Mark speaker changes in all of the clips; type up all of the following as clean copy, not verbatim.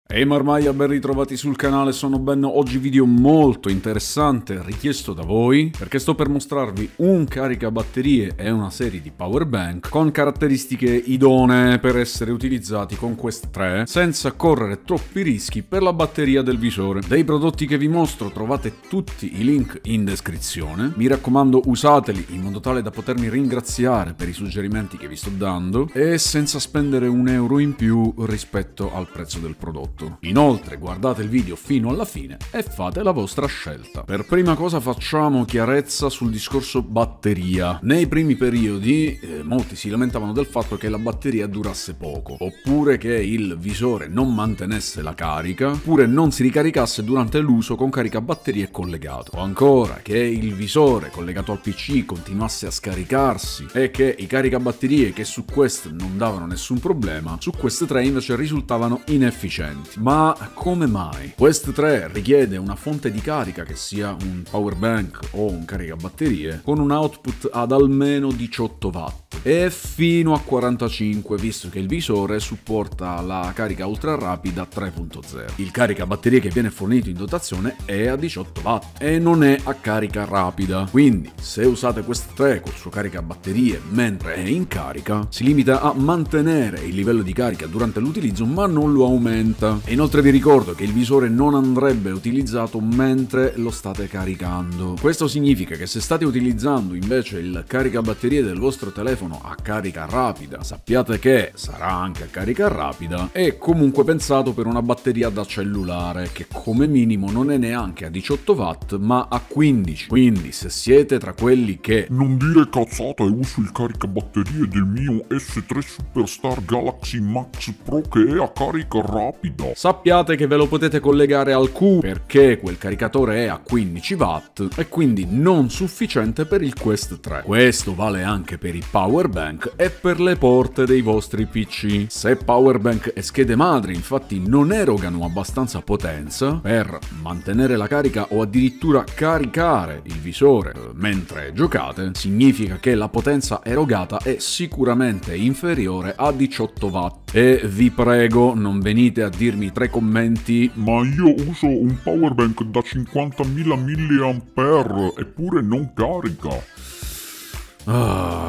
Speaker 1: Ehi marmaglia, ben ritrovati sul canale, sono Ben. Oggi video molto interessante richiesto da voi perché sto per mostrarvi un caricabatterie e una serie di power bank con caratteristiche idonee per essere utilizzati con Quest 3 senza correre troppi rischi per la batteria del visore. Dei prodotti che vi mostro trovate tutti i link in descrizione, mi raccomando usateli in modo tale da potermi ringraziare per i suggerimenti che vi sto dando e senza spendere un euro in più rispetto al prezzo del prodotto. Inoltre guardate il video fino alla fine e fate la vostra scelta. Per prima cosa facciamo chiarezza sul discorso batteria. Nei primi periodi molti si lamentavano del fatto che la batteria durasse poco, oppure che il visore non mantenesse la carica, oppure non si ricaricasse durante l'uso con caricabatterie collegato, o ancora che il visore collegato al PC continuasse a scaricarsi e che i caricabatterie che su Quest non davano nessun problema, su Quest 3 invece risultavano inefficienti. Ma come mai? Quest 3 richiede una fonte di carica che sia un power bank o un caricabatterie con un output ad almeno 18 watt e fino a 45, visto che il visore supporta la carica ultra rapida 3.0. Il caricabatterie che viene fornito in dotazione è a 18 watt e non è a carica rapida, quindi se usate Quest 3 col suo caricabatterie mentre è in carica si limita a mantenere il livello di carica durante l'utilizzo ma non lo aumenta. E inoltre vi ricordo che il visore non andrebbe utilizzato mentre lo state caricando. Questo significa che se state utilizzando invece il caricabatterie del vostro telefono a carica rapida, sappiate che sarà anche a carica rapida, è comunque pensato per una batteria da cellulare che come minimo non è neanche a 18 watt ma a 15. Quindi se siete tra quelli che
Speaker 2: non dire cazzata e uso il caricabatterie del mio S3 Superstar Galaxy Max Pro che è a carica rapida,
Speaker 1: sappiate che ve lo potete collegare al Q perché quel caricatore è a 15 watt e quindi non sufficiente per il Quest 3. Questo vale anche per i power bank e per le porte dei vostri PC. Se power bank e schede madri infatti non erogano abbastanza potenza per mantenere la carica o addirittura caricare il visore mentre giocate, significa che la potenza erogata è sicuramente inferiore a 18 watt. E vi prego, non venite a dirmi tre commenti
Speaker 2: ma io uso un powerbank da 50.000 mAh eppure non carica.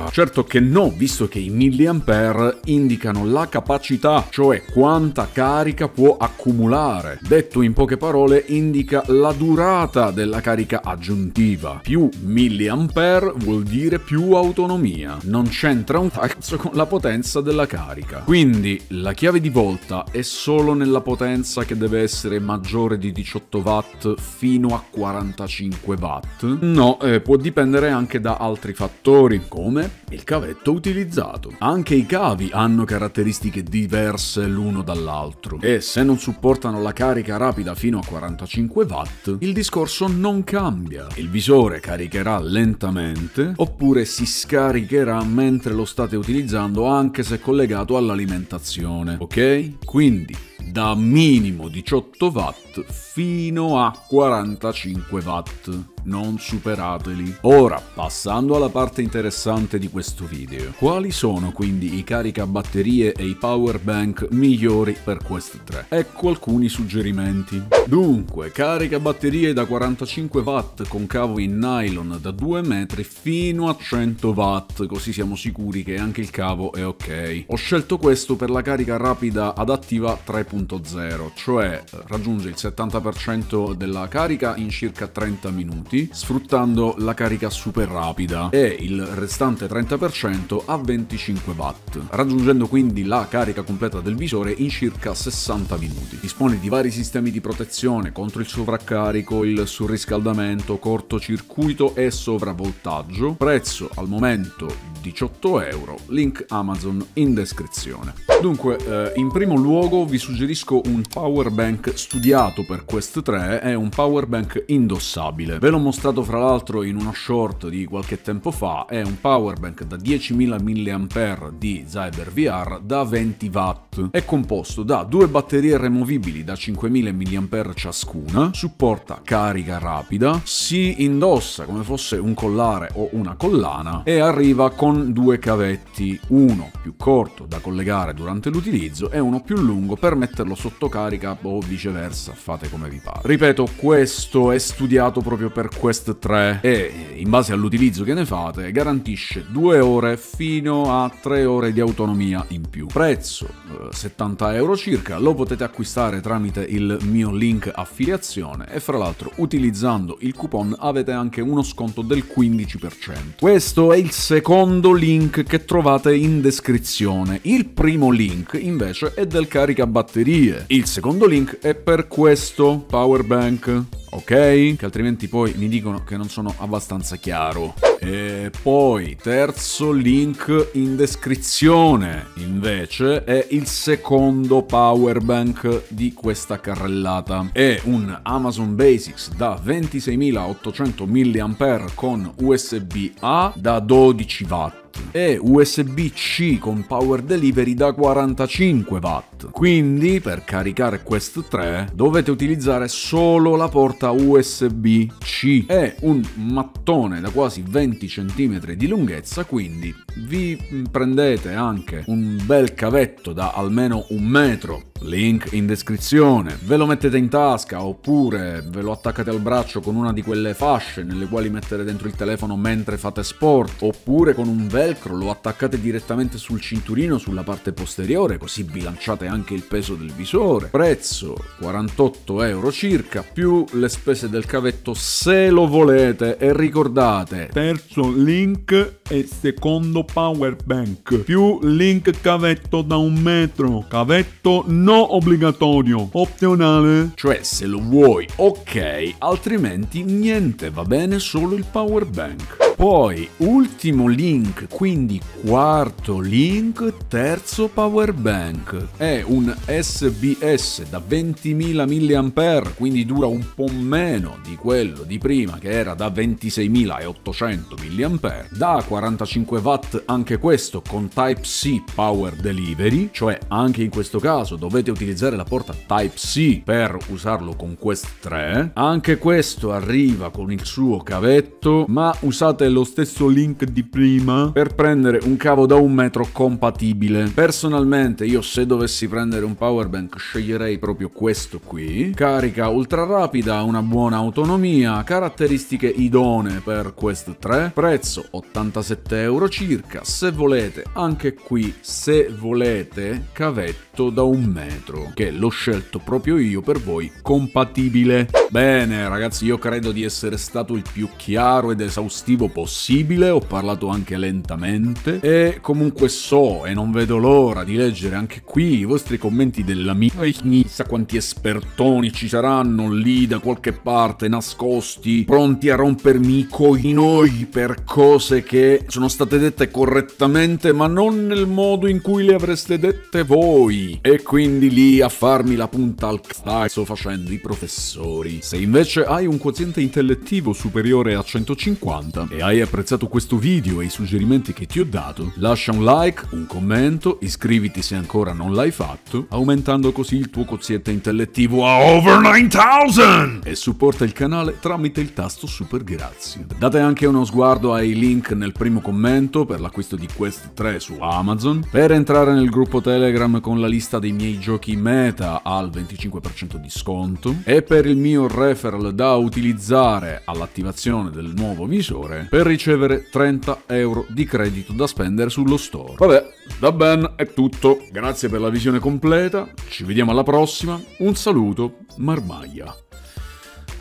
Speaker 1: Certo che no, visto che i milliampere indicano la capacità, cioè quanta carica può accumulare. Detto in poche parole, indica la durata della carica aggiuntiva. Più milliampere vuol dire più autonomia. Non c'entra un cazzo con la potenza della carica. Quindi la chiave di volta è solo nella potenza che deve essere maggiore di 18 watt fino a 45 watt? No, può dipendere anche da altri fattori, come il cavetto utilizzato. Anche i cavi hanno caratteristiche diverse l'uno dall'altro e se non supportano la carica rapida fino a 45 watt, il discorso non cambia. Il visore caricherà lentamente oppure si scaricherà mentre lo state utilizzando anche se collegato all'alimentazione, ok? Quindi da minimo 18 watt fino a 45 watt. Non superateli. Ora, passando alla parte interessante di questo video. Quali sono quindi i caricabatterie e i power bank migliori per Quest 3? Ecco alcuni suggerimenti. Dunque, caricabatterie da 45 watt con cavo in nylon da 2 metri fino a 100 watt, così siamo sicuri che anche il cavo è ok. Ho scelto questo per la carica rapida adattiva 3.0, cioè raggiunge il 70% della carica in circa 30 minuti, sfruttando la carica super rapida e il restante 30% a 25 watt, raggiungendo quindi la carica completa del visore in circa 60 minuti. Dispone di vari sistemi di protezione contro il sovraccarico, il surriscaldamento, cortocircuito e sovravoltaggio. Prezzo al momento 18 euro, link Amazon in descrizione. Dunque, in primo luogo vi suggerisco un power bank studiato per Quest 3, è un power bank indossabile. Ve l'ho mostrato fra l'altro in una short di qualche tempo fa, è un powerbank da 10.000 mAh di Zyber VR da 20 watt. È composto da due batterie removibili da 5.000 mAh ciascuna, supporta carica rapida, si indossa come fosse un collare o una collana e arriva con due cavetti, uno più corto da collegare durante l'utilizzo e uno più lungo per mettere metterlo sotto carica o viceversa, fate come vi pare. Ripeto, questo è studiato proprio per Quest 3 e in base all'utilizzo che ne fate garantisce 2 ore fino a 3 ore di autonomia in più. Prezzo 70 euro circa, lo potete acquistare tramite il mio link affiliazione e fra l'altro utilizzando il coupon avete anche uno sconto del 15%. Questo è il secondo link che trovate in descrizione. Il primo link invece è del caricabatterie. Il secondo link è per questo power bank, ok? Che altrimenti poi mi dicono che non sono abbastanza chiaro. E poi terzo link in descrizione invece è il secondo power bank di questa carrellata. È un Amazon Basics da 26.800 mAh con USB-A da 12 watt e USB-C con power delivery da 45 watt. Quindi per caricare Quest 3 dovete utilizzare solo la porta USB-C. È un mattone da quasi 20 cm di lunghezza, quindi vi prendete anche un bel cavetto da almeno 1 metro, link in descrizione, ve lo mettete in tasca oppure ve lo attaccate al braccio con una di quelle fasce nelle quali mettere dentro il telefono mentre fate sport, oppure con un velcro lo attaccate direttamente sul cinturino sulla parte posteriore, così bilanciate anche il peso del visore. Prezzo 48 euro circa, più le spese del cavetto se lo volete. E ricordate, terzo link e secondo power bank, più link cavetto da 1 metro, cavetto no obbligatorio, opzionale, cioè se lo vuoi ok, altrimenti niente, va bene solo il power bank. Poi ultimo link, quindi quarto link, terzo power bank, è un SBS da 20.000 mAh, quindi dura un po' meno di quello di prima che era da 26.800 mAh, da 45 watt anche questo con Type-C power delivery, cioè anche in questo caso dovete utilizzare la porta Type-C per usarlo con Quest 3. Anche questo arriva con il suo cavetto, ma usate lo stesso link di prima per prendere un cavo da 1 metro compatibile. Personalmente io, se dovessi prendere un power bank, sceglierei proprio questo qui. Carica ultra rapida, una buona autonomia, caratteristiche idonee per Quest 3, prezzo 87 euro circa. Se volete, anche qui, se volete, cavetto da 1 metro, che l'ho scelto proprio io per voi, compatibile. Bene ragazzi, io credo di essere stato il più chiaro ed esaustivo possibile, ho parlato anche lentamente e comunque so e non vedo l'ora di leggere anche qui i vostri commenti della mia. Chissà quanti espertoni ci saranno lì da qualche parte nascosti, pronti a rompermi i coinoi per cose che sono state dette correttamente ma non nel modo in cui le avreste dette voi, e quindi lì a farmi la punta al cazzo facendo i professori. Se invece hai un quoziente intellettivo superiore a 150 e hai apprezzato questo video e i suggerimenti che ti ho dato, lascia un like, un commento, iscriviti se ancora non l'hai fatto, aumentando così il tuo quoziente intellettivo a over 9000, e supporta il canale tramite il tasto super grazie. Date anche uno sguardo ai link nel primo commento per l'acquisto di Quest 3 su Amazon, per entrare nel gruppo Telegram con la lista dei miei giochi meta al 25% di sconto e per il mio referral da utilizzare all'attivazione del nuovo visore per ricevere 30 euro di credito da spendere sullo store. Vabbè, da ben è tutto, grazie per la visione completa, ci vediamo alla prossima, un saluto, Marmaglia.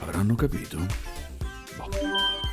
Speaker 1: Avranno capito? Boh.